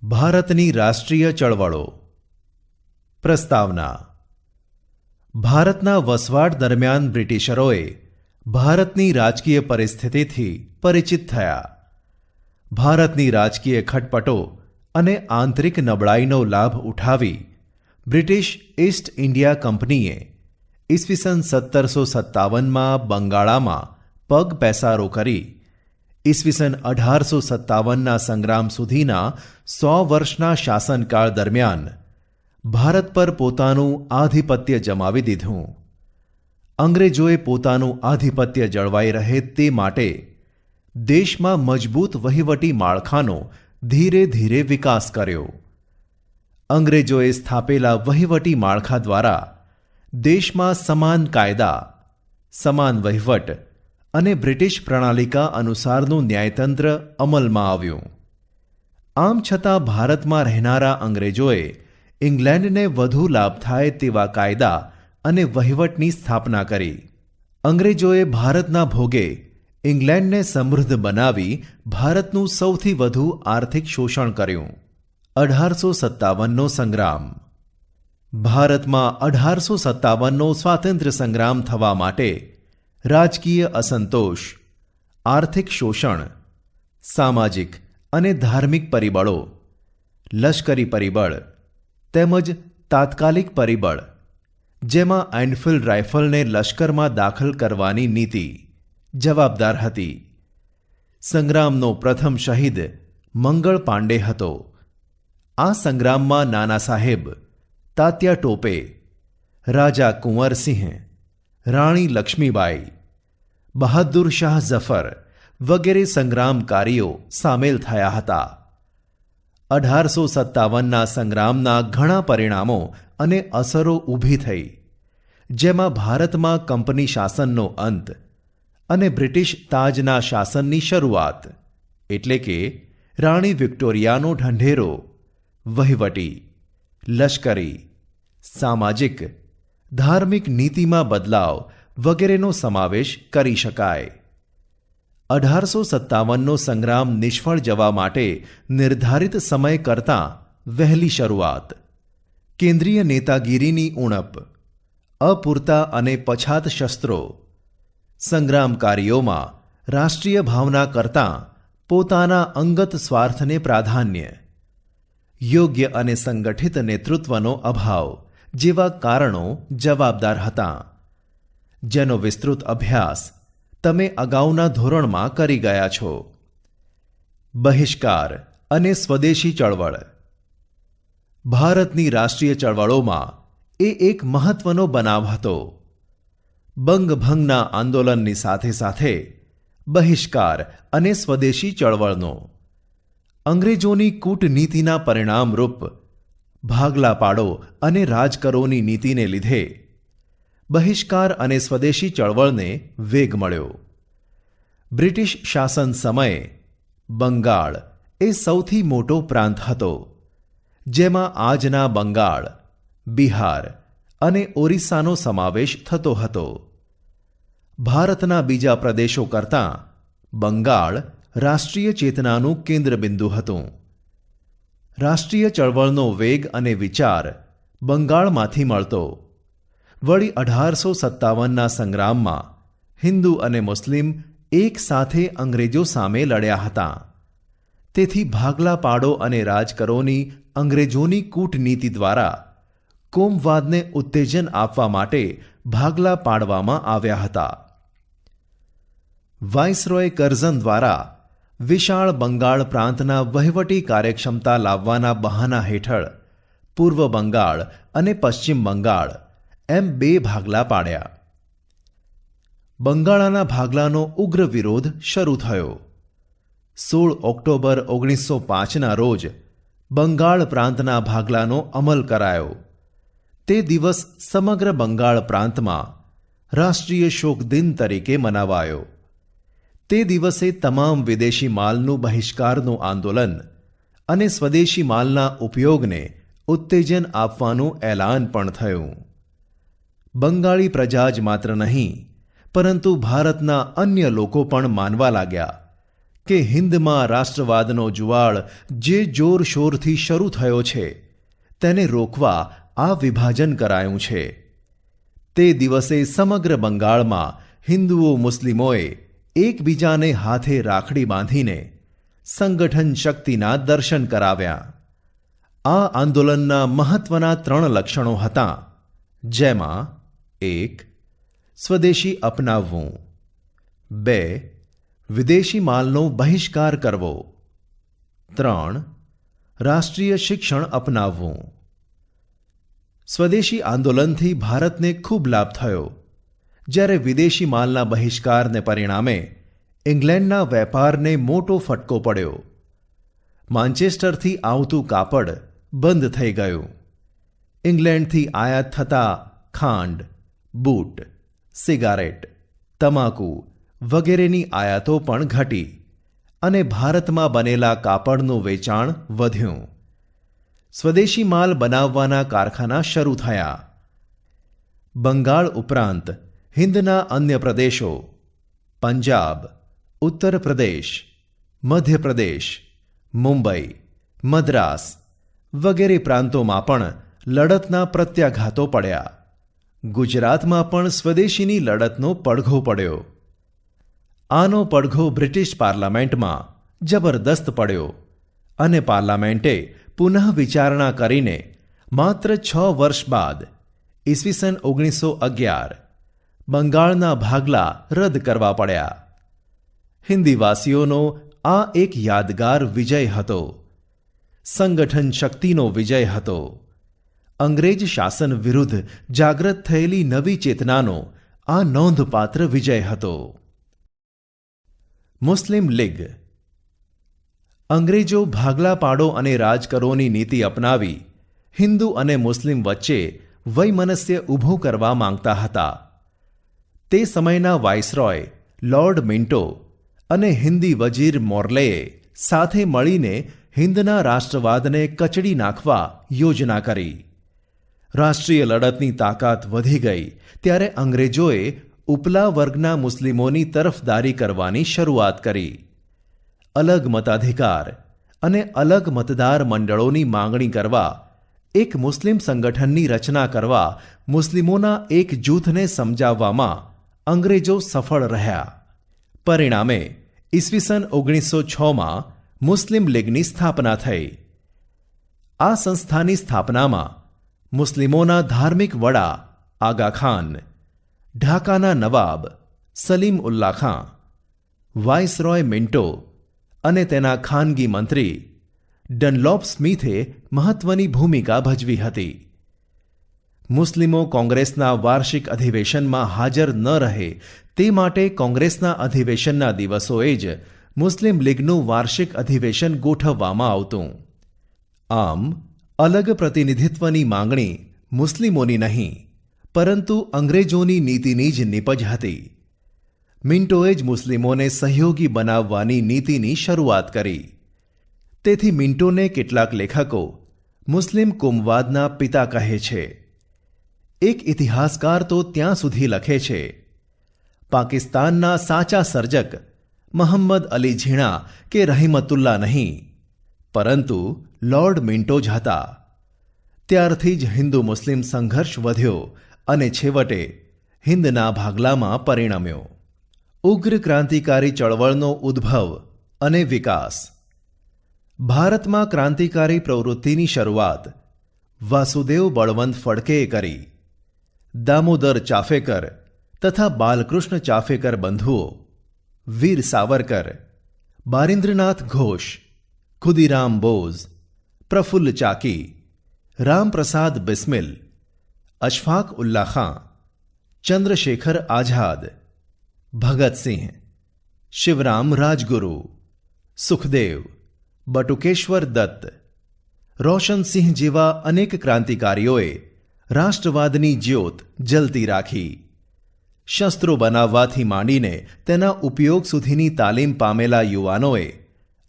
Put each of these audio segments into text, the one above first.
ભારતની રાષ્ટ્રીય ચળવળો. પ્રસ્તાવના. ભારતના વસવાટ દરમિયાન બ્રિટિશરોએ ભારતની રાજકીય પરિસ્થિતિથી પરિચિત થયા. ભારતની રાજકીય ખટપટો અને આંતરિક નબળાઈનો લાભ ઉઠાવી બ્રિટિશ ઈસ્ટ ઇન્ડિયા કંપનીએ ઈસવીસન 1757માં બંગાળામાં પગ પેસારો કરી ઈસવીસન 1857ના સંગ્રામ સુધીના 100 વર્ષના શાસનકાળ દરમિયાન ભારત પર પોતાનું આધિપત્ય જમાવી દીધું. અંગ્રેજોએ પોતાનું આધિપત્ય જળવાઈ રહે તે માટે દેશમાં મજબૂત વહીવટી માળખાનો ધીરે ધીરે વિકાસ કર્યો. અંગ્રેજોએ સ્થાપેલા વહીવટી માળખા દ્વારા દેશમાં સમાન કાયદા, સમાન વહીવટ અને બ્રિટિશ પ્રણાલિકા અનુસારનું ન્યાયતંત્ર અમલમાં આવ્યું. આમ છતાં ભારતમાં રહેનારા અંગ્રેજોએ ઇંગ્લેન્ડને વધુ લાભ થાય તેવા કાયદા અને વહીવટની સ્થાપના કરી. અંગ્રેજોએ ભારતના ભોગે ઇંગ્લેન્ડને સમૃદ્ધ બનાવી ભારતનું સૌથી વધુ આર્થિક શોષણ કર્યું. 1857નો સંગ્રામ. ભારતમાં 1857નો સ્વાતંત્ર્ય સંગ્રામ થવા માટે રાજકીય અસંતોષ, આર્થિક શોષણ, સામાજિક અને ધાર્મિક પરિબળો, લશ્કરી પરિબળ તેમજ તાત્કાલિક પરિબળ જેમાં એનફિલ્ડ રાઇફલને લશ્કરમાં દાખલ કરવાની નીતિ જવાબદાર હતી. સંગ્રામનો પ્રથમ શહીદ મંગળ પાંડે હતો. આ સંગ્રામમાં નાના સાહેબ, તાત્યા ટોપે, રાજા કુંવરસિંહ, રાણી લક્ષ્મીબાઈ, બહાદુર શાહ ઝફર વગેરે સંગ્રામકારીઓ સામેલ થયા હતા. 1857ના સંગ્રામના ઘણા પરિણામો અને અસરો ઊભી થઈ, જેમાં ભારતમાં કંપની શાસનનો અંત અને બ્રિટિશ તાજના શાસનની શરૂઆત એટલે કે રાણી વિક્ટોરિયાનો ઢંઢેરો વહીવટી, લશ્કરી, સામાજિક, ધાર્મિક નીતિમાં બદલાવ વગેરેનો સમાવેશ કરી શકાય. 1857નો સંગ્રામ નિષ્ફળ જવા માટે નિર્ધારિત સમય કરતાં વહેલી શરૂઆત, કેન્દ્રીય નેતાગીરીની ઉણપ, અપૂરતા અને પછાત શસ્ત્રો, સંગ્રામકારીઓમાં રાષ્ટ્રીય ભાવના કરતાં પોતાના અંગત સ્વાર્થને પ્રાધાન્ય, યોગ્ય અને સંગઠિત નેતૃત્વનો અભાવ જેવા કારણો જવાબદાર હતાં, જેનો વિસ્તૃત અભ્યાસ તમે અગાઉના ધોરણમાં કરી ગયા છો. બહિષ્કાર અને સ્વદેશી ચળવળ. ભારતની રાષ્ટ્રીય ચળવળોમાં એ એક મહત્વનો બનાવ હતો. બંગભંગના આંદોલનની સાથે સાથે બહિષ્કાર અને સ્વદેશી ચળવળનો અંગ્રેજોની કૂટનીતિના પરિણામરૂપ ભાગલા પાડો અને રાજ કરોની નીતિને લીધે બહિષ્કાર અને સ્વદેશી ચળવળને વેગ મળ્યો. બ્રિટિશ શાસન સમયે બંગાળ એ સૌથી મોટો પ્રાંત હતો, જેમાં આજના બંગાળ, બિહાર અને ઓરિસ્સાનો સમાવેશ થતો હતો. ભારતના બીજા પ્રદેશો કરતાં બંગાળ રાષ્ટ્રીય ચેતનાનું કેન્દ્રબિંદુ હતું. રાષ્ટ્રીય ચળવળનો વેગ અને વિચાર બંગાળમાંથી મળતો. વળી 1857ના સંગ્રામમાં હિન્દુ અને મુસ્લિમ એક સાથે અંગ્રેજો સામે લડ્યા હતા. તેથી ભાગલા પાડો અને રાજકરોની અંગ્રેજોની કૂટનીતિ દ્વારા કોમવાદને ઉત્તેજન આપવા માટે ભાગલા પાડવામાં આવ્યા હતા. વાઇસરોય કર્ઝન દ્વારા વિશાળ બંગાળ પ્રાંતના વહીવટી કાર્યક્ષમતા લાવવાના બહાના હેઠળ પૂર્વ બંગાળ અને પશ્ચિમ બંગાળ એમ બે ભાગલા પાડ્યા. બંગાળાના ભાગલાનો ઉગ્ર વિરોધ શરૂ થયો. 16 ઓક્ટોબર 1905ના રોજ બંગાળ પ્રાંતના ભાગલાનો અમલ કરાયો. તે દિવસ સમગ્ર બંગાળ પ્રાંતમાં રાષ્ટ્રીય શોક દિન તરીકે મનાવાયો. તે દિવસે તમામ વિદેશી માલનું બહિષ્કારનું આંદોલન અને સ્વદેશી માલના ઉપયોગને ઉત્તેજન આપવાનું એલાન પણ થયું. બંગાળી પ્રજા જ માત્ર નહીં, પરંતુ ભારતના અન્ય લોકો પણ માનવા લાગ્યા કે હિન્દમાં રાષ્ટ્રવાદનો જુવાળ જે જોરશોરથી શરૂ થયો છે તેને રોકવા આ વિભાજન કરાયું છે. તે દિવસે સમગ્ર બંગાળમાં હિન્દુઓ મુસ્લિમોએ એકબીજાને હાથે રાખડી બાંધીને સંગઠન શક્તિના દર્શન કરાવ્યા. આ આંદોલનના મહત્વના 3 લક્ષણો હતા, જેમાં 1. સ્વદેશી અપનાવવું, 2. વિદેશી માલનો બહિષ્કાર કરવો, 3. રાષ્ટ્રીય શિક્ષણ અપનાવવું. સ્વદેશી આંદોલનથી ભારતને ખૂબ લાભ થયો, જ્યારે વિદેશી માલના બહિષ્કારને પરિણામે ઇંગ્લેન્ડના વેપારને મોટો ફટકો પડ્યો. માન્ચેસ્ટરથી આવતું કાપડ બંધ થઈ ગયું. ઇંગ્લેન્ડથી આયાત થતા ખાંડ, બૂટ, સિગારેટ, તમાકુ વગેરેની આયાતો પણ ઘટી અને ભારતમાં બનેલા કાપડનું વેચાણ વધ્યું. સ્વદેશી માલ બનાવવાના કારખાના શરૂ થયા. બંગાળ ઉપરાંત હિન્દના અન્ય પ્રદેશો પંજાબ, ઉત્તર પ્રદેશ, મધ્યપ્રદેશ, મુંબઈ, મદ્રાસ વગેરે પ્રાંતોમાં પણ લડતના પ્રત્યાઘાતો પડ્યા. ગુજરાતમાં પણ સ્વદેશીની લડતનો પડઘો પડ્યો. આનો પડઘો બ્રિટિશ પાર્લામેન્ટમાં જબરદસ્ત પડ્યો અને પાર્લામેન્ટે પુનઃ વિચારણા કરીને માત્ર 6 વર્ષ બાદ ઈસવીસન 1911 બંગાળના ભાગલા રદ કરવા પડ્યા. હિન્દીવાસીઓનો આ એક યાદગાર વિજય હતો. સંગઠન શક્તિનો વિજય હતો. અંગ્રેજ શાસન વિરુદ્ધ જાગૃત થયેલી નવી ચેતનાનો આ નોંધપાત્ર વિજય હતો. મુસ્લિમ લીગ. અંગ્રેજો ભાગલા પાડો અને રાજ કરોની નીતિ અપનાવી હિન્દુ અને મુસ્લિમ વચ્ચે વૈમનસ્ય ઊભું કરવા માંગતા હતા. તે સમયના વાઇસરોય લોર્ડ મિન્ટો અને હિન્દી વજીર મોર્લેએ સાથે મળીને હિન્દના રાષ્ટ્રવાદને કચડી નાખવા યોજના કરી. રાષ્ટ્રીય લડતની તાકાત વધી ગઈ ત્યારે અંગ્રેજોએ ઉપલા વર્ગના મુસ્લિમોની તરફદારી કરવાની શરૂઆત કરી. અલગ મતાધિકાર અને અલગ મતદાર મંડળોની માંગણી કરવા, એક મુસ્લિમ સંગઠનની રચના કરવા મુસ્લિમોના એક જૂથને સમજાવવામાં અંગ્રેજો સફળ રહ્યા. પરિણામે ઈસવીસન 1906માં મુસ્લિમ લીગની સ્થાપના થઈ. આ સંસ્થાની સ્થાપનામાં મુસ્લિમોના ધાર્મિક વડા આગા ખાન, ઢાકાના નવાબ સલીમ ઉલ્લા ખાં, વાઇસરોય મિન્ટો અને તેના ખાનગી મંત્રી ડનલોપ સ્મિથે મહત્વની ભૂમિકા ભજવી હતી. મુસ્લિમો કોંગ્રેસના વાર્ષિક અધિવેશનમાં હાજર ન રહે તે માટે કોંગ્રેસના અધિવેશનના દિવસોએ જ મુસ્લિમ લીગનું વાર્ષિક અધિવેશન ગોઠવવામાં આવતું. આમ અલગ પ્રતિનિધિત્વની માંગણી મુસ્લિમોની નહીં, પરંતુ અંગ્રેજોની નીતિની જ નિપજ હતી. મિન્ટોએ જ મુસ્લિમોને સહયોગી બનાવવાની નીતિની શરૂઆત કરી. તેથી મિન્ટોને કેટલાક લેખકો મુસ્લિમ કોમવાદના પિતા કહે છે. એક ઇતિહાસકાર તો ત્યાં સુધી લખે છે, પાકિસ્તાનના સાચા સર્જક મહમ્મદ અલી ઝીણા કે રહીમતુલ્લા નહીં, પરંતુ લોર્ડ મિન્ટો જ હતા. ત્યારથી જ હિન્દુ મુસ્લિમ સંઘર્ષ વધ્યો અને છેવટે હિન્દના ભાગલામાં પરિણમ્યો. ઉગ્ર ક્રાંતિકારી ચળવળનો ઉદ્ભવ અને વિકાસ. ભારતમાં ક્રાંતિકારી પ્રવૃત્તિની શરૂઆત વાસુદેવ બળવંત ફડકેએ કરી. દામોદર ચાફેકર તથા બાલકૃષ્ણ ચાફેકર બંધુઓ, વીર સાવરકર, બારિન્દ્રનાથ ઘોષ, ખુદીરામ બોઝ, પ્રફુલ્લ ચાકી, રામપ્રસાદ બિસ્મિલ, અશફાક ઉલ્લા ખાં, ચંદ્રશેખર આઝાદ, ભગતસિંહ, શિવરામ રાજગુરુ, સુખદેવ, બટુકેશ્વર દત્ત, રોશનસિંહ જેવા અનેક ક્રાંતિકારીઓએ રાષ્ટ્રવાદની જ્યોત જલતી રાખી. શસ્ત્રો બનાવવાથી માંડીને તેના ઉપયોગ સુધીની તાલીમ પામેલા યુવાનોએ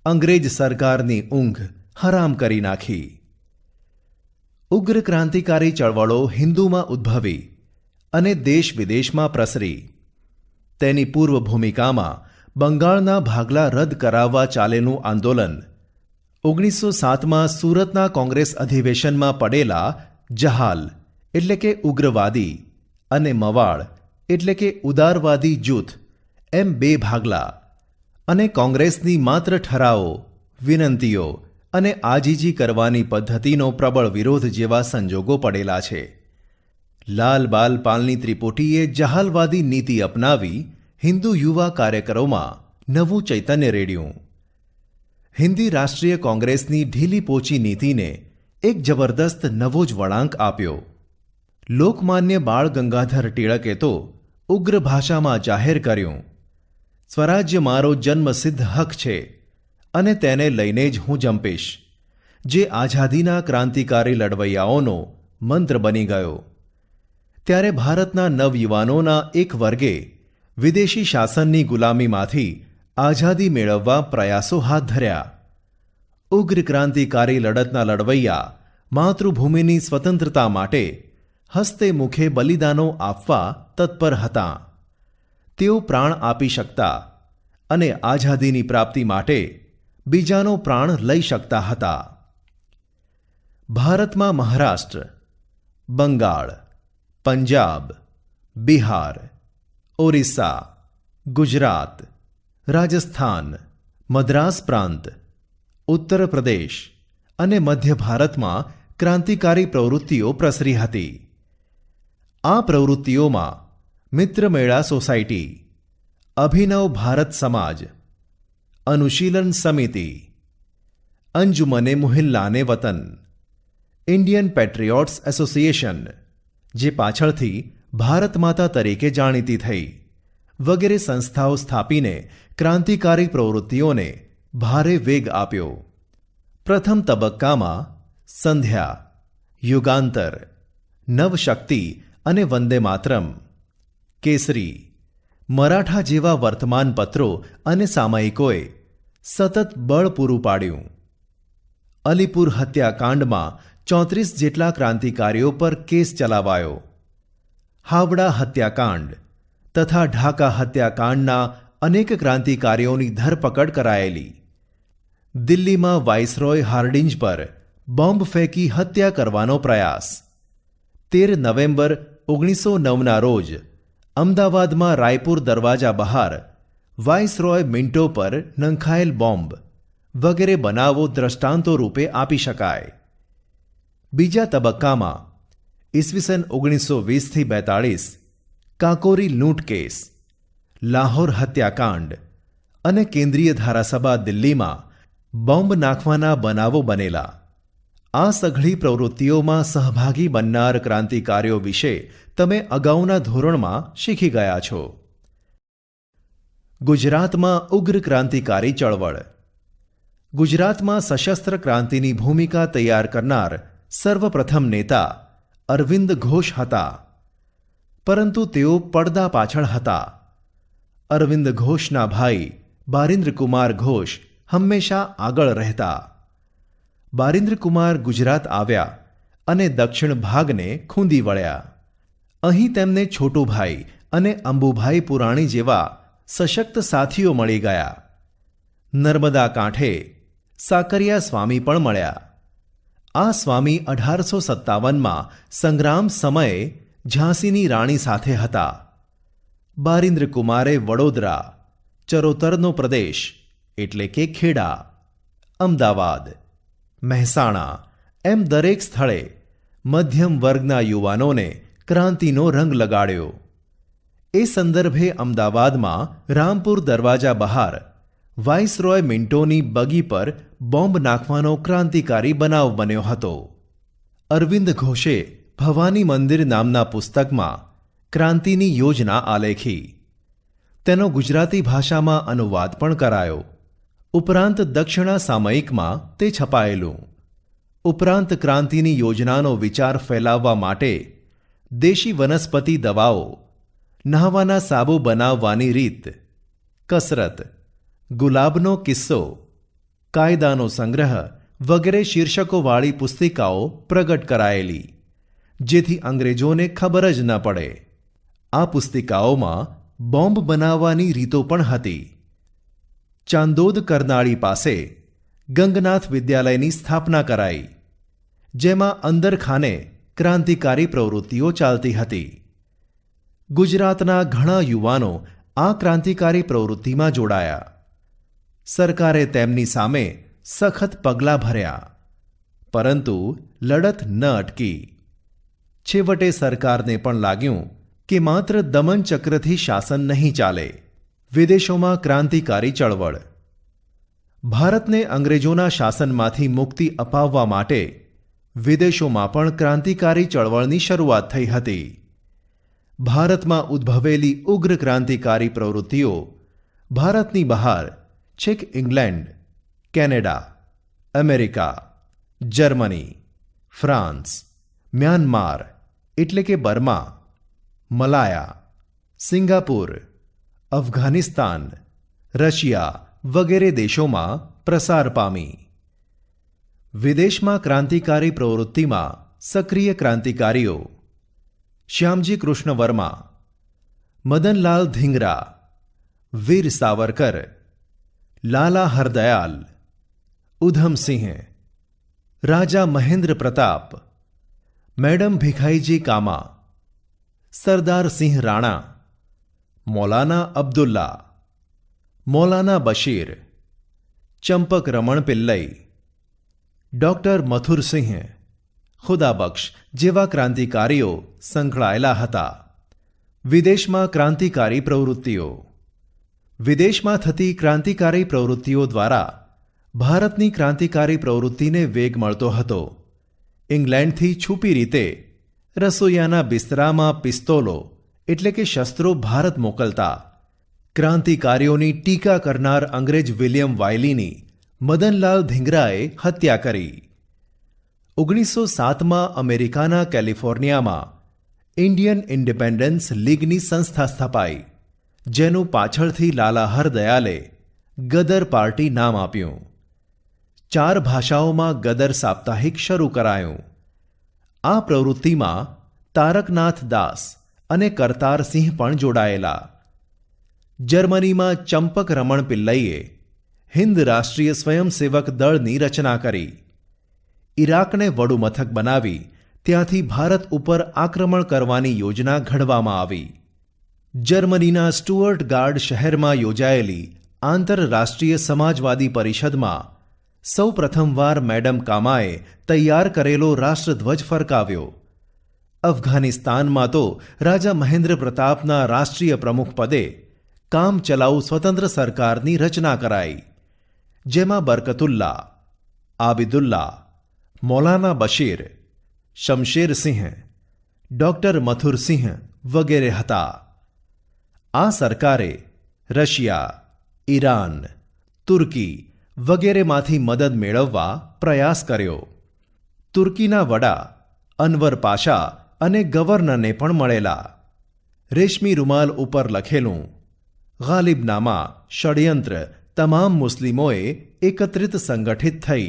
અંગ્રેજ સરકારની ઊંઘ હરામ કરી નાખી. ઉગ્ર ક્રાંતિકારી ચળવળો હિન્દુમાં ઉદ્ભવી અને દેશ વિદેશમાં પ્રસરી. તેની પૂર્વ ભૂમિકામાં બંગાળના ભાગલા રદ કરાવવા ચાલેલું આંદોલન, 1907માં સુરતના કોંગ્રેસ અધિવેશનમાં પડેલા જહાલ એટલે કે ઉગ્રવાદી અને મવાળ એટલે કે ઉદારવાદી જૂથ એમ બે ભાગલા અને કોંગ્રેસની માત્ર ઠરાવો, વિનંતીઓ અને આજીજી કરવાની પદ્ધતિનો પ્રબળ વિરોધ જેવા સંજોગો પડેલા છે. લાલ બાલ પાલની ત્રિપુટીએ જહાલવાદી નીતિ અપનાવી હિન્દુ યુવા કાર્યકરોમાં નવું ચૈતન્ય રેડ્યું. હિન્દી રાષ્ટ્રીય કોંગ્રેસની ઢીલી પોચી નીતિને એક જબરદસ્ત નવો જ વળાંક આપ્યો. લોકમાન્ય બાળ ગંગાધર ટિળકે તો ઉગ્ર ભાષામાં જાહેર કર્યું, સ્વરાજ્ય મારો જન્મસિદ્ધ હક છે અને તેને લઈને જ હું જંપીશ, જે આઝાદીના ક્રાંતિકારી લડવૈયાઓનો મંત્ર બની ગયો. ત્યારે ભારતના નવયુવાનોના એક વર્ગે વિદેશી શાસનની ગુલામીમાંથી આઝાદી મેળવવા પ્રયાસો હાથ ધર્યા. ઉગ્ર ક્રાંતિકારી લડતના લડવૈયા માતૃભૂમિની સ્વતંત્રતા માટે હસ્તે મુખે બલિદાનો આપવા તત્પર હતા. તેઓ પ્રાણ આપી શકતા અને આઝાદીની પ્રાપ્તિ માટે બીજાનો પ્રાણ લઈ શકતા હતા. ભારતમાં મહારાષ્ટ્ર, બંગાળ, પંજાબ, બિહાર, ઓરિસ્સા, ગુજરાત, રાજસ્થાન, મદ્રાસ પ્રાંત, ઉત્તર પ્રદેશ અને મધ્ય ભારતમાં ક્રાંતિકારી પ્રવૃત્તિઓ પ્રસરી હતી. આ પ્રવૃત્તિઓમાં મિત્રમેળા સોસાયટી, અભિનવ ભારત સમાજ, અનુશીલન સમિતિ, અંજુમને મુહિલ્લાને વતન, ઇન્ડિયન પેટ્રિયોટ્સ એસોસિએશન, જે પાછળથી ભારત માતા તરીકે જાણીતી થઈ, વગેરે સંસ્થાઓ સ્થાપીને ક્રાંતિકારી પ્રવૃત્તિઓને ભારે વેગ આપ્યો. પ્રથમ તબક્કામાં સંધ્યા, યુગાંતર, નવશક્તિ અને વંદે માતરમ, કેસરી, મરાઠા જેવા વર્તમાનપત્રો અને સામયિકોએ સતત બળ પૂરું પાડ્યું. અલીપુર હત્યાકાંડમાં 34 જેટલા ક્રાંતિકારીઓ પર કેસ ચલાવાયો. હાવડા હત્યાકાંડ તથા ઢાકા હત્યાકાંડના અનેક ક્રાંતિકારીઓની ધરપકડ કરાયેલી. દિલ્હીમાં વાઇસરોય હાર્ડિંજ પર બોમ્બ ફેંકી હત્યા કરવાનો પ્રયાસ. 13 નવેમ્બર 1909ના રોજ અમદાવાદમાં રાયપુર દરવાજા બહાર વાઇસરોય મિન્ટો પર નંખાયેલ બોમ્બ વગેરે બનાવો દ્રષ્ટાંતો રૂપે આપી શકાય. બીજા તબક્કામાં ઈસવીસન 1920-42 કાકોરી લૂંટ કેસ, લાહોર હત્યાકાંડ અને કેન્દ્રીય ધારાસભા દિલ્હીમાં બોમ્બ નાખવાના બનાવો બનેલા. આ સઘળી પ્રવૃત્તિઓમાં સહભાગી બનનાર ક્રાંતિકારીઓ વિશે તમે અગાઉના ધોરણમાં શીખી ગયા છો. ગુજરાતમાં ઉગ્ર ક્રાંતિકારી ચળવળ. ગુજરાતમાં સશસ્ત્ર ક્રાંતિની ભૂમિકા તૈયાર કરનાર સર્વપ્રથમ નેતા અરવિંદ ઘોષ હતા, પરંતુ તેઓ પડદા પાછળ હતા. અરવિંદ ઘોષના ભાઈ બારિન્દ્રકુમાર ઘોષ હંમેશા આગળ રહેતા. બારિન્દ્રકુમાર ગુજરાત આવ્યા અને દક્ષિણ ભાગને ખૂંદી વળ્યા. અહીં તેમને છોટુભાઈ અને અંબુભાઈ પુરાણી જેવા સશક્ત સાથીઓ મળી ગયા. નર્મદા કાંઠે સાકરિયા સ્વામી પણ મળ્યા. આ સ્વામી 1857માં સંગ્રામ સમયે ઝાંસીની રાણી સાથે હતા. બારિન્દ્રકુમારે વડોદરા, ચરોતરનો પ્રદેશ એટલે કે ખેડા, અમદાવાદ, મહેસાણા એમ દરેક સ્થળે મધ્યમ વર્ગના યુવાનોને ક્રાંતિનો રંગ લગાડ્યો. એ સંદર્ભે અમદાવાદમાં રામપુર દરવાજા બહાર વાઇસરોય મિન્ટોની બગી પર બોમ્બ નાખવાનો ક્રાંતિકારી બનાવ બન્યો હતો. અરવિંદ ઘોષે ભવાની મંદિર નામના પુસ્તકમાં ક્રાંતિની યોજના આલેખી. તેનો ગુજરાતી ભાષામાં અનુવાદ પણ કરાયો. ઉપરાંત દક્ષિણા સામયિકમાં તે છપાયેલું. ઉપરાંત ક્રાંતિની યોજનાનો વિચાર ફેલાવવા માટે દેશી વનસ્પતિ દવાઓ, નહાવાના સાબુ બનાવવાની રીત, કસરત, ગુલાબનો કિસ્સો, કાયદાનો સંગ્રહ વગેરે શીર્ષકોવાળી પુસ્તિકાઓ પ્રગટ કરાયેલી, જેથી અંગ્રેજોને ખબર જ ન પડે. આ પુસ્તિકાઓમાં બોમ્બ બનાવવાની રીતો પણ હતી, ચાંદોદ કરનાળી પાસે ગંગનાથ વિદ્યાલયની સ્થાપના કરાઈ, જેમાં અંદરખાને ક્રાંતિકારી પ્રવૃત્તિઓ ચાલતી હતી. ગુજરાતના ઘણા યુવાનો આ ક્રાંતિકારી પ્રવૃત્તિમાં જોડાયા. સરકારે તેમની સામે સખત પગલાં ભર્યા, પરંતુ લડત ન અટકી. છેવટે સરકારને પણ લાગ્યું કે માત્ર દમનચક્રથી શાસન નહીં ચાલે. વિદેશોમાં ક્રાંતિકારી ચળવળ. ભારતને અંગ્રેજોના શાસનમાંથી મુક્તિ અપાવવા માટે વિદેશોમાં પણ ક્રાંતિકારી ચળવળની શરૂઆત થઈ હતી. ભારતમાં ઉદ્ભવેલી ઉગ્ર ક્રાંતિકારી પ્રવૃત્તિઓ ભારતની બહાર છેક England, Canada, America, Germany, France, Myanmar એટલે કે Burma, Malaya, Singapore, Afghanistan, Russia વગેરે દેશોમાં પ્રસાર પામી. વિદેશમાં ક્રાંતિકારી પ્રવૃત્તિમાં સક્રિય ક્રાંતિકારીઓ શ્યામજી કૃષ્ણ વર્મા, મદનલાલ ધીંગરા, વીર સાવરકર, લાલા હરદયાલ, ઉધમસિંહ, રાજા મહેન્દ્ર પ્રતાપ, મેડમ ભીખાઈજી કામા, સરદાર સિંહ રાણા, મૌલાના અબ્દુલ્લા, મૌલાના બશીર, ચંપક રમણ પિલ્લઈ, ડૉક્ટર મથુરસિંહ, ખુદાબક્ષ જેવા ક્રાંતિકારીઓ સંકળાયેલા હતા. વિદેશમાં ક્રાંતિકારી પ્રવૃત્તિઓ. વિદેશમાં થતી ક્રાંતિકારી પ્રવૃત્તિઓ દ્વારા ભારતની ક્રાંતિકારી પ્રવૃત્તિને વેગ મળતો હતો. ઇંગ્લેન્ડથી છુપી રીતે રસોઈયાના બિસ્તરામાં પિસ્તોલો એટલે કે શસ્ત્રો ભારત મોકલતા. ક્રાંતિકારીઓની ટીકા કરનાર અંગ્રેજ વિલિયમ વાયલીની મદનલાલ ધીંગરાએ હત્યા કરી. 1907માં અમેરિકાના કેલિફોર્નિયામાં ઇન્ડિયન ઇન્ડિપેન્ડન્સ લીગની સંસ્થા સ્થપાઈ, જેનું પાછળથી લાલા હરદયાલે ગદર પાર્ટી નામ આપ્યું. 4 ભાષાઓમાં ગદર સાપ્તાહિક શરૂ કરાયું. આ પ્રવૃત્તિમાં તારકનાથ દાસ અને કરતારસિંહ પણ જોડાયેલા. જર્મનીમાં ચંપક રમણ પિલ્લઈએ હિન્દ રાષ્ટ્રીય સ્વયંસેવક દળની રચના કરી. ઇરાકને વડુમથક બનાવી ત્યાંથી ભારત ઉપર આક્રમણ કરવાની યોજના ઘડવામાં આવી. જર્મનીના સ્ટુઅર્ટ ગાર્ડ શહેરમાં યોજાયેલી આંતરરાષ્ટ્રીય સમાજવાદી પરિષદમાં સૌ પ્રથમવાર મેડમ કામાએ તૈયાર કરેલો રાષ્ટ્રધ્વજ ફરકાવ્યો. અફઘાનિસ્તાનમાં તો રાજા મહેન્દ્ર પ્રતાપના રાષ્ટ્રીય પ્રમુખ પદે કામ ચલાઉ સ્વતંત્ર સરકારની રચના કરાઈ, જેમાં બરકતુલ્લા, આબિદુલ્લા, મૌલાના બશીર, શમશેરસિંહ, ડૉક્ટર મથુરસિંહ વગેરે હતા. આ સરકારે રશિયા, ઈરાન, તુર્કી વગેરેમાંથી મદદ મેળવવા પ્રયાસ કર્યો. તુર્કીના વડા અનવર પાશા અને ગવર્નરને પણ મળેલા. રેશમી રૂમાલ ઉપર લખેલું ગાલિબનામા ષડયંત્ર તમામ મુસ્લિમોએ એકત્રિત સંગઠિત થઈ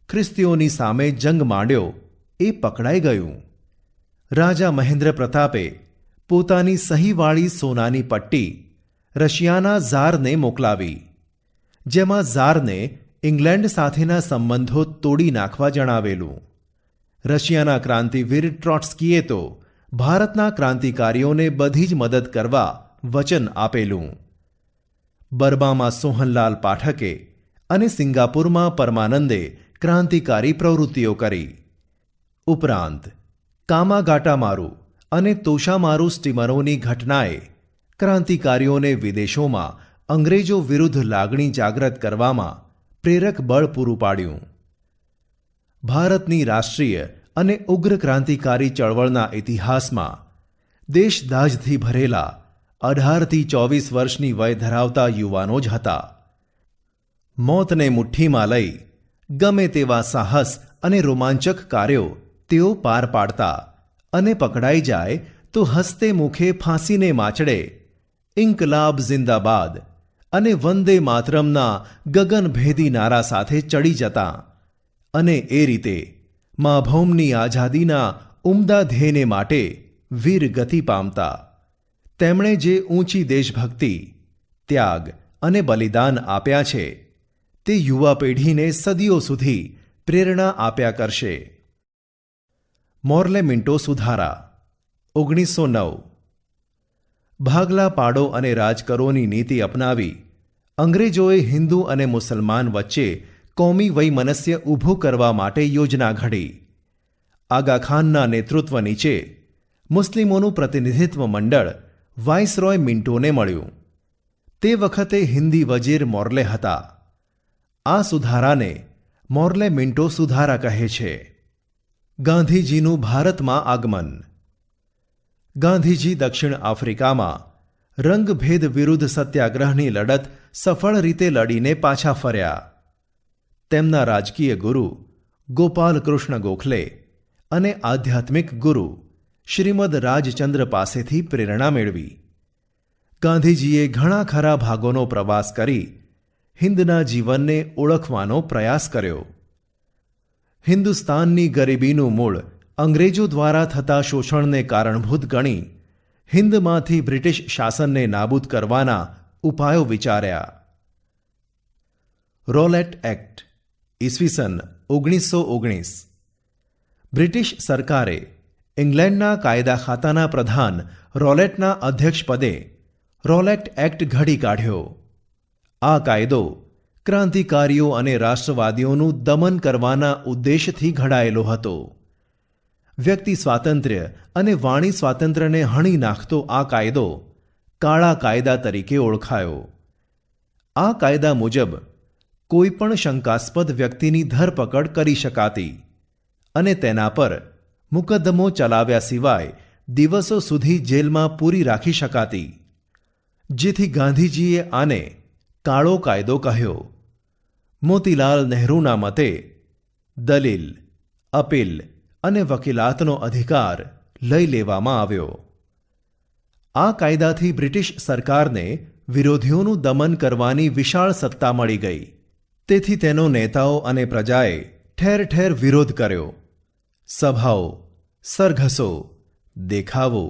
ખ્રિસ્તીઓની સામે જંગ માંડ્યો એ પકડાઈ ગયું. રાજા મહેન્દ્ર પ્રતાપે પોતાની સહીવાળી સોનાની પટ્ટી રશિયાના ઝારને મોકલાવી, જેમાં ઝારને ઇંગ્લેન્ડ સાથેના સંબંધો તોડી નાખવા જણાવેલું. રશિયાના ક્રાંતિવીર ટ્રોટ્સ્કીએ તો ભારતના ક્રાંતિકારીઓને બધી જ મદદ કરવા વચન આપેલું. બર્મામાં સોહનલાલ પાઠકે અને સિંગાપુરમાં પરમાનંદે ક્રાંતિકારી પ્રવૃત્તિઓ કરી. ઉપરાંત કામાગાટામારુ અને તોશામારુ સ્ટીમરોની ઘટનાએ ક્રાંતિકારીઓને વિદેશોમાં અંગ્રેજો વિરુદ્ધ લાગણી જાગ્રત કરવામાં પ્રેરક બળ પૂરું પાડ્યું. ભારતની રાષ્ટ્રીય અને ઉગ્ર ક્રાંતિકારી ચળવળના ઇતિહાસમાં દેશદાઝથી ભરેલા 18થી 24 વર્ષની વય ધરાવતા યુવાનો જ હતા. મોતને મુઠ્ઠીમાં લઈ ગમે તેવા સાહસ અને રોમાંચક કાર્યો તેઓ પાર પાડતા અને પકડાઈ જાય તો હસતે મુખે ફાંસીને માચડે ઇન્કલાબ જિંદાબાદ અને વંદે માતરમના ગગનભેદી નારા સાથે ચડી જતા અને એ રીતે મા ભૌમની આઝાદીના ઉમદા ધ્યેયને માટે વીર ગતિ પામતા. તેમણે જે ઊંચી દેશભક્તિ, ત્યાગ અને બલિદાન આપ્યા છે તે યુવા પેઢીને સદીઓ સુધી પ્રેરણા આપ્યા કરશે. મોર્લે મિન્ટો સુધારા 1909. ભાગલા પાડો અને રાજ કરોની નીતિ અપનાવી અંગ્રેજોએ હિન્દુ અને મુસલમાન વચ્ચે કોમી વૈમનસ્ય ઊભું કરવા માટે યોજના ઘડી. આગા ખાનના નેતૃત્વ નીચે મુસ્લિમોનું પ્રતિનિધિત્વ મંડળ વાઇસરોય મિન્ટોને મળ્યું. તે વખતે હિન્દી વજીર મોર્લે હતા. આ સુધારાને મોર્લે મિન્ટો સુધારા કહે છે. ગાંધીજીનું ભારતમાં આગમન. ગાંધીજી દક્ષિણ આફ્રિકામાં રંગભેદ વિરુદ્ધ સત્યાગ્રહની લડત સફળ રીતે લડીને પાછા ફર્યા. તેમના રાજકીય ગુરુ ગોપાલ કૃષ્ણ ગોખલે અને આધ્યાત્મિક ગુરુ શ્રીમદ રાજચંદ્ર પાસેથી પ્રેરણા મેળવી. ગાંધીજીએ ઘણા ખરા ભાગોનો પ્રવાસ કરી હિંદના જીવનને ઓળખવાનો પ્રયાસ કર્યો. હિન્દુસ્તાનની ગરીબીનું મૂળ અંગ્રેજો દ્વારા થતા શોષણને કારણભૂત ગણી હિંદમાંથી બ્રિટિશ શાસનને નાબૂદ કરવાના ઉપાયો વિચાર્યા. રોલેટ એક્ટ ઈસવીસન 1919. બ્રિટિશ સરકારે ઇંગ્લેન્ડના કાયદા ખાતાના પ્રધાન રોલેટના અધ્યક્ષપદે રોલેટ એક્ટ ઘડી કાઢ્યો. આ કાયદો ક્રાંતિકારીઓ અને રાષ્ટ્રવાદીઓનું દમન કરવાના ઉદ્દેશથી ઘડાયેલો હતો. વ્યક્તિ સ્વાતંત્ર્ય અને વાણી સ્વાતંત્ર્યને હણી નાખતો આ કાયદો કાળા કાયદા તરીકે ઓળખાયો. આ કાયદા મુજબ કોઈપણ શંકાસ્પદ વ્યક્તિની ધરપકડ કરી શકાતી અને તેના પર મુકદ્દમો ચલાવ્યા સિવાય દિવસો સુધી જેલમાં પૂરી રાખી શકાતી. જેથી ગાંધીજીએ આને કાળો કાયદો કહ્યો. મોતીલાલ નહેરુના મતે દલીલ, અપીલ અને વકીલાતનો અધિકાર લઈ લેવામાં આવ્યો. આ કાયદાથી બ્રિટિશ સરકારને વિરોધીઓનું દમન કરવાની વિશાળ સત્તા મળી ગઈ. તેથી તેનો નેતાઓ અને પ્રજાએ ઠેર ઠેર વિરોધ કર્યો. સભાઓ, સરઘસો, દેખાવો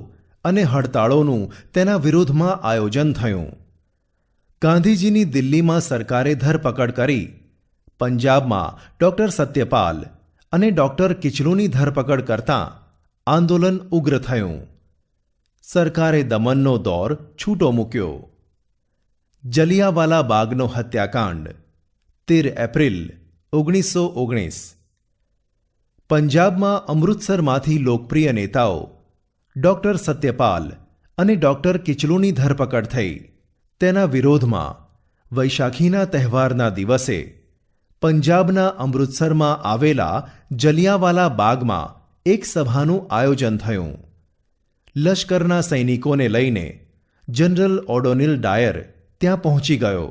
અને હડતાળોનું તેના વિરોધમાં આયોજન થયું. ગાંધીજીની દિલ્હીમાં સરકારે ધરપકડ કરી. પંજાબમાં ડૉક્ટર સત્યપાલ અને ડૉક્ટર કિચલુની ધરપકડ કરતાં આંદોલન ઉગ્ર થયું. સરકારે દમનનો દોર છૂટો મૂક્યો. જલિયાવાલા બાગનો હત્યાકાંડ 13 એપ્રિલ 1919. પંજાબમાં અમૃતસરમાંથી લોકપ્રિય નેતાઓ ડૉક્ટર સત્યપાલ અને ડૉક્ટર કિચલુની ધરપકડ થઈ. તેના વિરોધમાં વૈશાખીના તહેવારના દિવસે પંજાબના અમૃતસરમાં આવેલા જલિયાવાલા બાગમાં એક સભાનું આયોજન થયું. લશ્કરના સૈનિકોને લઈને જનરલ ઓડોનિલ ડાયર ત્યાં પહોંચી ગયો.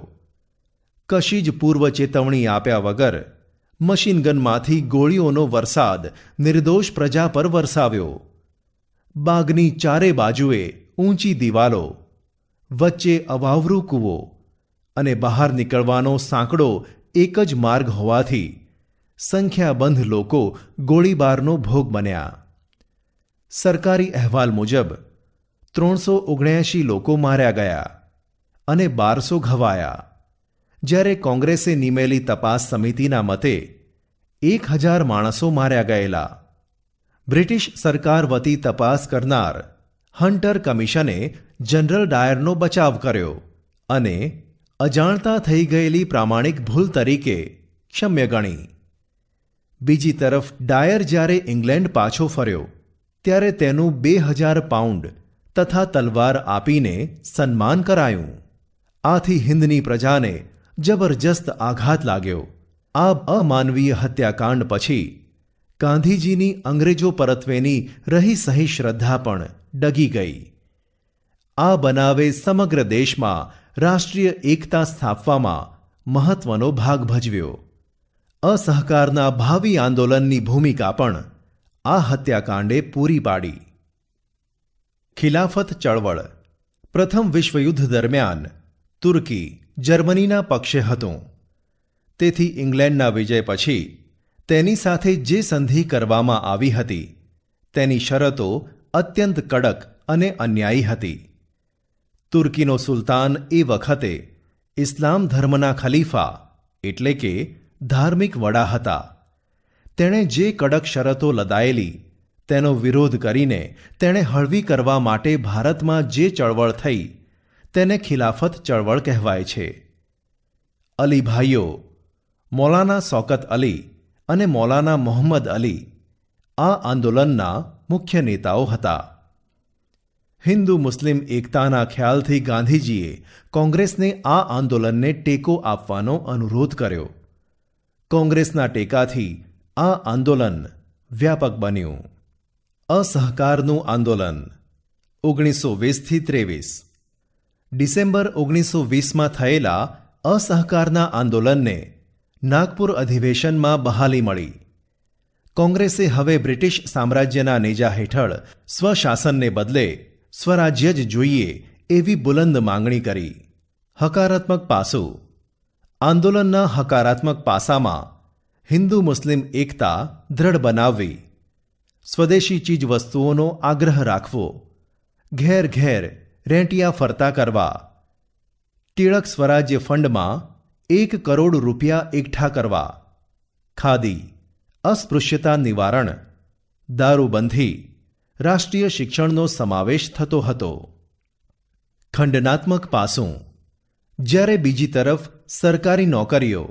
કશી જ પૂર્વ ચેતવણી આપ્યા વગર મશીનગનમાંથી ગોળીઓનો વરસાદ નિર્દોષ પ્રજા પર વરસાવ્યો. બાગની ચારે બાજુએ ઊંચી દિવાલો, વચ્ચે અવાવરૂ કૂવો અને બહાર નીકળવાનો સાંકડો એક જ માર્ગ હોવાથી સંખ્યાબંધ લોકો ગોળીબારનો ભોગ બન્યા. સરકારી અહેવાલ મુજબ 379 લોકો માર્યા ગયા અને 1200 ઘવાયા. જ્યારે કોંગ્રેસે નિમેલી તપાસ સમિતિના મતે 1000 માણસો માર્યા ગયેલા. બ્રિટિશ સરકાર વતી તપાસ કરનાર હન્ટર કમિશને જનરલ ડાયરનો બચાવ કર્યો અને અજાણતા થઈ ગયેલી પ્રામાણિક ભૂલ તરીકે ક્ષમ્ય ગણી. બીજી તરફ ડાયર જ્યારે ઇંગ્લેન્ડ પાછો ફર્યો ત્યારે તેનું 2000 પાઉન્ડ તથા તલવાર આપીને સન્માન કરાયું. આથી હિંદની પ્રજાને જબરજસ્ત આઘાત લાગ્યો. આ અમાનવીય હત્યાકાંડ પછી ગાંધીજીની અંગ્રેજો પરત્વેની રહી સહી શ્રદ્ધા પણ ડગી ગઈ. આ બનાવે સમગ્ર દેશમાં રાષ્ટ્રીય એકતા સ્થાપવામાં મહત્વનો ભાગ ભજવ્યો. અસહકારના ભાવિ આંદોલનની ભૂમિકા પણ આ હત્યાકાંડે પૂરી પાડી. ખિલાફત ચળવળ. પ્રથમ વિશ્વયુદ્ધ દરમિયાન તુર્કી જર્મનીના પક્ષે હતું. તેથી ઇંગ્લેન્ડના વિજય પછી તેની સાથે જે સંધિ કરવામાં આવી હતી તેની શરતો અત્યંત કડક અને અન્યાયી હતી. તુર્કીનો સુલતાન એ વખતે ઇસ્લામ ધર્મના ખલીફા એટલે કે ધાર્મિક વડા હતા. તેણે જે કડક શરતો લદાયેલી તેનો વિરોધ કરીને તેણે હળવી કરવા માટે ભારતમાં જે ચળવળ થઈ તેને ખિલાફત ચળવળ કહેવાય છે. અલી ભાઈઓ મૌલાના શૌકત અલી અને મૌલાના મોહમ્મદ અલી આ આંદોલનના મુખ્ય નેતાઓ હતા. હિન્દુ મુસ્લિમ એકતાના ખ્યાલથી ગાંધીજીએ કોંગ્રેસને આ આંદોલનને ટેકો આપવાનો અનુરોધ કર્યો. કોંગ્રેસના ટેકાથી આ આંદોલન વ્યાપક બન્યું. અસહકારનું આંદોલન 1920-23 ડિસેમ્બર 1920માં થયેલા અસહકારના આંદોલનને નાગપુર અધિવેશનમાં બહાલી મળી. કોંગ્રેસે હવે બ્રિટિશ સામ્રાજ્યના નેજા હેઠળ સ્વશાસનને બદલે સ્વરાજ્ય જ જોઈએ એવી બુલંદ માંગણી કરી. હકારાત્મક પાસું આંદોલનના હકારાત્મક પાસામાં હિન્દુ મુસ્લિમ એકતા દ્રઢ બનાવવી, સ્વદેશી ચીજવસ્તુઓનો આગ્રહ રાખવો, ઘેર ઘેર રેંટિયા ફરતા કરવા, ટિળક સ્વરાજ્ય ફંડમાં 1 કરોડ રૂપિયા એકઠા કરવા, ખાદી, અસ્પૃશ્યતા નિવારણ, દારૂબંધી, રાષ્ટ્રીય શિક્ષણનો સમાવેશ થતો હતો. ખંડનાત્મક પાસું જ્યારે બીજી તરફ સરકારી નોકરીઓ,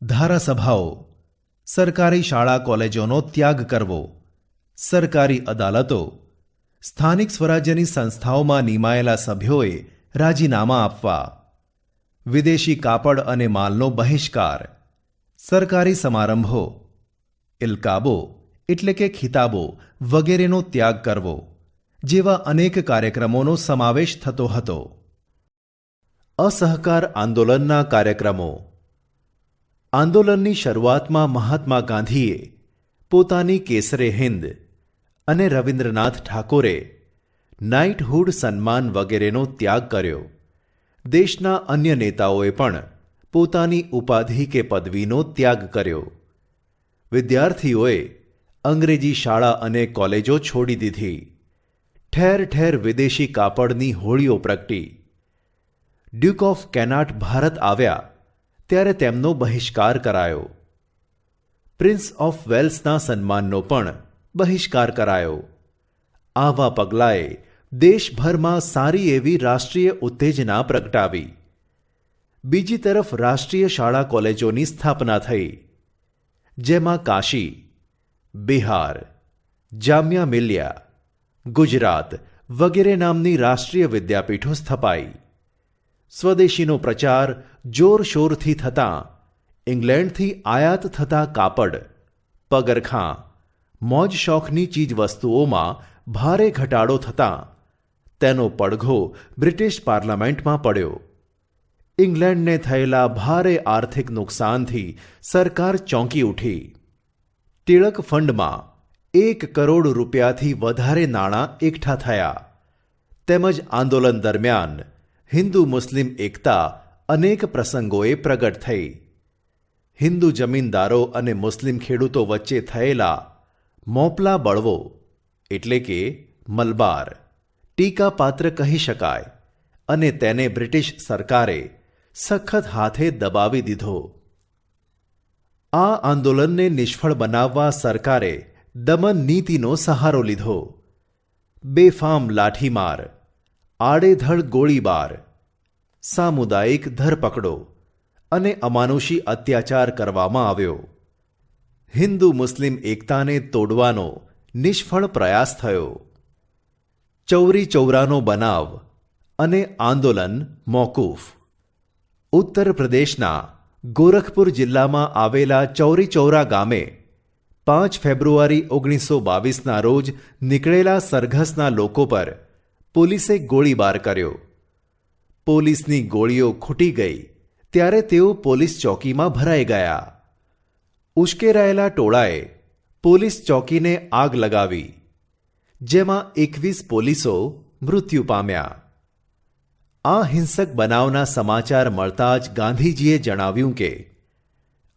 ધારાસભાઓ, સરકારી શાળા કોલેજોનો ત્યાગ કરવો, સરકારી અદાલતો, સ્થાનિક સ્વરાજ્યની સંસ્થાઓમાં નિમાયેલા સભ્યોએ રાજીનામા આપવા, વિદેશી કાપડ અને માલનો બહિષ્કાર, સરકારી સમારંભો, ઇલકાબો એટલે કે ખિતાબો વગેરેનો ત્યાગ કરવો જેવા અનેક કાર્યક્રમોનો સમાવેશ થતો હતો. અસહકાર આંદોલનના કાર્યક્રમો આંદોલનની શરૂઆતમાં મહાત્મા ગાંધીએ પોતાની કેસરે હિન્દ અને રવિન્દ્રનાથ ઠાકોરે નાઇટહુડ સન્માન વગેરેનો ત્યાગ કર્યો. દેશના અન્ય નેતાઓએ પણ પોતાની ઉપાધિ કે પદવીનો ત્યાગ કર્યો. વિદ્યાર્થીઓએ અંગ્રેજી શાળા અને કોલેજો છોડી દીધી. ઠેર ઠેર વિદેશી કાપડની હોળીઓ પ્રગટી. ડ્યુક ઓફ કેનાટ ભારત આવ્યા ત્યારે તેમનો બહિષ્કાર કરાયો. પ્રિન્સ ઓફ વેલ્સના સન્માનનો પણ બહિષ્કાર કરાયો. આવા પગલાંએ દેશભરમાં સારી એવી રાષ્ટ્રીય ઉત્તેજના પ્રગટાવી. બીજી તરફ રાષ્ટ્રીય શાળા કોલેજોની સ્થાપના થઈ, જેમાં કાશી, બિહાર, જામિયા મિલિયા, ગુજરાત વગેરે નામની રાષ્ટ્રીય વિદ્યાપીઠો સ્થપાઈ. સ્વદેશીનો પ્રચાર જોરશોરથી થતાં ઇંગ્લેન્ડથી આયાત થતા કાપડ, પગરખાં, મોજ શોખની ચીજવસ્તુઓમાં ભારે ઘટાડો થતાં તેનો પડઘો બ્રિટિશ પાર્લામેન્ટમાં પડ્યો. ઇંગ્લેન્ડને થયેલા ભારે આર્થિક નુકસાનથી સરકાર ચોંકી ઉઠી. ટિળક ફંડમાં 1 કરોડ રૂપિયાથી વધારે નાણાં એકઠા થયા. તેમજ આંદોલન દરમિયાન હિન્દુ મુસ્લિમ એકતા અનેક પ્રસંગોએ પ્રગટ થઈ. હિન્દુ જમીનદારો અને મુસ્લિમ ખેડૂતો વચ્ચે થયેલા મોપલા બળવો એટલે કે મલબાર ટીકાપાત્ર કહી શકાય અને તેને બ્રિટિશ સરકારે સખત હાથે દબાવી દીધો. આ આંદોલનને નિષ્ફળ બનાવવા સરકારે દમન નીતિનો સહારો લીધો. બેફામ લાઠીમાર, આડેધડ ગોળીબાર, સામુદાયિક ધરપકડો અને અમાનુષી અત્યાચાર કરવામાં આવ્યો. હિન્દુ મુસ્લિમ એકતાને તોડવાનો નિષ્ફળ પ્રયાસ થયો. ચૌરી ચૌરાનો બનાવ અને આંદોલન મોકૂફ. ઉત્તર પ્રદેશના ગોરખપુર જિલ્લામાં આવેલા ચૌરી ચૌરા ગામે 5 ફેબ્રુઆરી 1922ના રોજ નીકળેલા સરઘસના લોકો પર પોલીસે ગોળીબાર કર્યો. પોલીસની ગોળીઓ ખૂટી ગઈ ત્યારે તેઓ પોલીસ ચોકીમાં ભરાઈ ગયા. ઉશ્કેરાયેલા ટોળાએ પોલીસ ચોકીને આગ લગાવી, જેમાં 21 પોલીસો મૃત્યુ પામ્યા. આ હિંસક બનાવના સમાચાર મળતા જ ગાંધીજીએ જણાવ્યું કે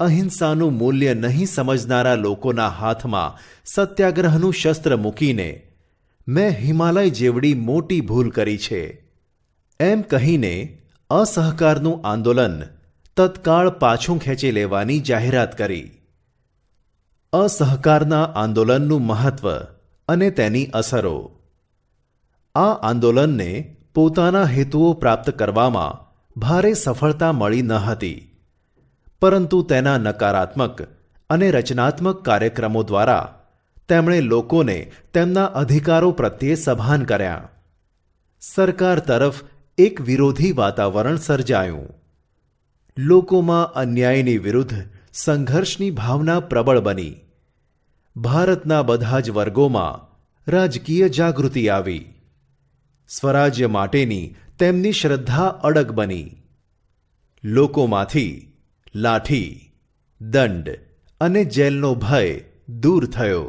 અહિંસાનું મૂલ્ય નહીં સમજનારા લોકોના હાથમાં સત્યાગ્રહનું શસ્ત્ર મૂકીને મેં હિમાલય જેવડી મોટી ભૂલ કરી છે. એમ કહીને અસહકારનું આંદોલન તત્કાળ પાછું ખેંચી લેવાની જાહેરાત કરી. અસહકારના આંદોલનનું મહત્વ અને તેની અસરો. આ આંદોલનને પોતાના હેતુઓ પ્રાપ્ત કરવામાં ભારે સફળતા મળી ન હતી, પરંતુ તેના નકારાત્મક અને રચનાત્મક કાર્યક્રમો દ્વારા તેમણે લોકોને તેમના અધિકારો પ્રત્યે સભાન કર્યા. સરકાર તરફ એક વિરોધી વાતાવરણ સર્જાયું. લોકોમાં અન્યાયની વિરુદ્ધ સંઘર્ષની ભાવના પ્રબળ બની. ભારતના બધા જ વર્ગોમાં રાજકીય જાગૃતિ આવી. સ્વરાજ્ય માટેની તેમની શ્રદ્ધા અડગ બની. લોકોમાંથી લાઠી, દંડ અને જેલનો ભય દૂર થયો.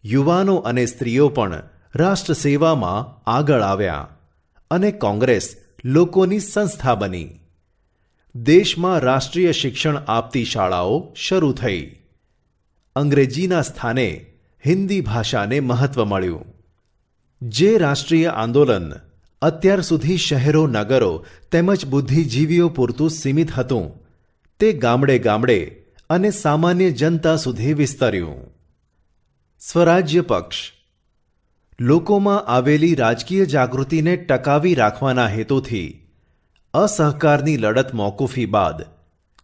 યુવાનો અને સ્ત્રીઓ પણ રાષ્ટ્ર સેવામાં આગળ આવ્યા અને કોંગ્રેસ લોકોની સંસ્થા બની. દેશમાં રાષ્ટ્રીય શિક્ષણ આપતી શાળાઓ શરૂ થઈ. અંગ્રેજીના સ્થાને હિન્દી ભાષાને મહત્વ મળ્યું. જે રાષ્ટ્રીય આંદોલન અત્યાર સુધી શહેરો, નગરો તેમજ બુદ્ધિજીવીઓ પૂરતું સીમિત હતું, તે ગામડે ગામડે અને સામાન્ય જનતા સુધી વિસ્તર્યું. સ્વરાજ્ય પક્ષ. લોકોમાં આવેલી રાજકીય જાગૃતિને ટકાવી રાખવાના હેતુથી અસહકારની લડત મોકૂફી બાદ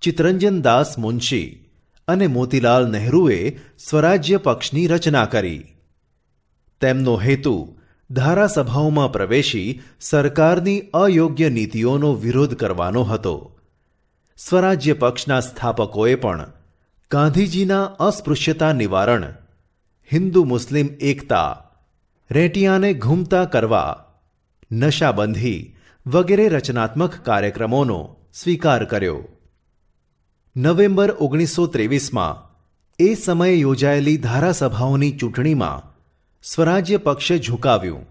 ચિત્તરંજન દાસ મુનશી અને મોતીલાલ નહેરુએ સ્વરાજ્ય પક્ષની રચના કરી. તેમનો હેતુ ધારાસભાઓમાં પ્રવેશી સરકારની અયોગ્ય નીતિઓનો વિરોધ કરવાનો હતો. સ્વરાજ્ય પક્ષના સ્થાપકોએ પણ ગાંધીજીના અસ્પૃશ્યતા નિવારણ, હિન્દુ મુસ્લિમ એકતા, રેટિયાને ઘૂમતા કરવા, નશાબંધી વગેરે રચનાત્મક કાર્યક્રમોનો સ્વીકાર કર્યો. નવેમ્બર 1923માં એ સમયે યોજાયેલી ધારાસભાઓની ચૂંટણીમાં સ્વરાજ્ય પક્ષે ઝુકાવ્યું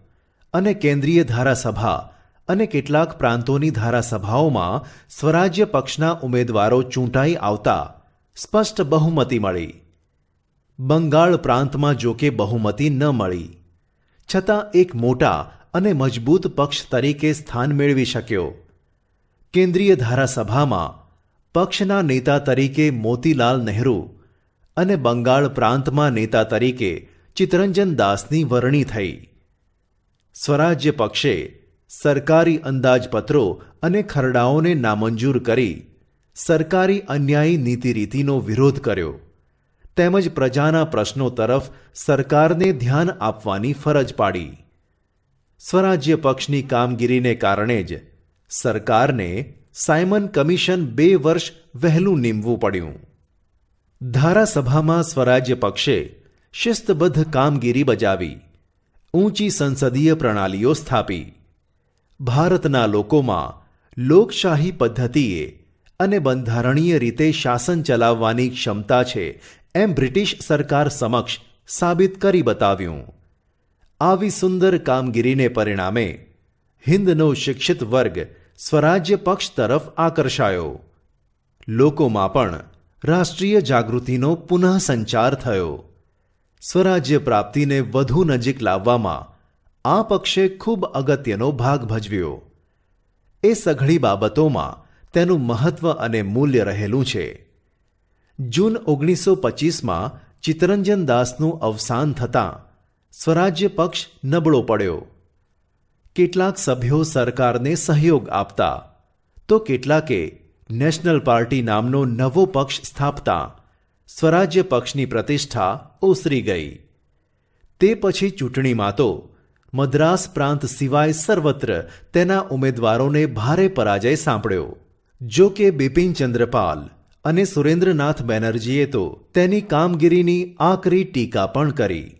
અને કેન્દ્રીય ધારાસભા અને કેટલાક પ્રાંતોની ધારાસભાઓમાં સ્વરાજ્ય પક્ષના ઉમેદવારો ચૂંટાઈ આવતા સ્પષ્ટ બહુમતી મળી. બંગાળ પ્રાંતમાં જોકે બહુમતી ન મળી, છતાં એક મોટા અને મજબૂત પક્ષ તરીકે સ્થાન મેળવી શક્યો. કેન્દ્રીય ધારાસભામાં પક્ષના નેતા તરીકે મોતીલાલ નહેરુ અને બંગાળ પ્રાંતમાં નેતા તરીકે ચિત્તરંજન દાસની વરણી થઈ. સ્વરાજ્ય પક્ષે સરકારી અંદાજપત્રો અને ખરડાઓને નામંજૂર કરી સરકારી અન્યાયી નીતિરીતિનો વિરોધ કર્યો, તેમજ પ્રજાના પ્રશ્નો તરફ સરકારને ધ્યાન આપવાની ફરજ પાડી. સ્વરાજ્ય પક્ષની કામગીરીને કારણે જ સરકારને સાયમન કમિશન 2 વર્ષ વહેલું નીમવું પડ્યું. ધારાસભામાં સ્વરાજ્ય પક્ષે શિસ્તબદ્ધ કામગીરી બજાવી, ઊંચી સંસદીય પ્રણાલીઓ સ્થાપી. ભારતના લોકોમાં લોકશાહી પદ્ધતિએ અને બંધારણીય રીતે શાસન ચલાવવાની ક્ષમતા છે એમ બ્રિટિશ સરકાર સમક્ષ સાબિત કરી બતાવ્યું. આવી સુંદર કામગીરીને પરિણામે હિન્દનો શિક્ષિત વર્ગ સ્વરાજ્ય પક્ષ તરફ આકર્ષાયો. લોકોમાં પણ રાષ્ટ્રીય જાગૃતિનો પુનઃ સંચાર થયો. સ્વરાજ્ય પ્રાપ્તિને વધુ નજીક લાવવામાં આ પક્ષે ખૂબ અગત્યનો ભાગ ભજવ્યો. એ સઘળી બાબતોમાં તેનું મહત્વ અને મૂલ્ય રહેલું છે. જૂન 1925માં ચિત્તરંજન દાસનું અવસાન થતાં સ્વરાજ્ય પક્ષ નબળો પડ્યો. કેટલાક સભ્યો સરકારને સહયોગ આપતા તો કેટલાકે નેશનલ પાર્ટી નામનો નવો પક્ષ સ્થાપતા સ્વરાજ્ય પક્ષની પ્રતિષ્ઠા ઓસરી ગઈ. તે પછી ચૂંટણીમાં તો મદ્રાસ પ્રાંત સિવાય સર્વત્ર તેના ઉમેદવારોને ભારે પરાજય સાંપડ્યો. જો કે બિપિનચંદ્ર પાલ અને સુરેન્દ્રનાથ બેનર્જીએ તો તેની કામગીરીની આકરી ટીકા પણ કરી.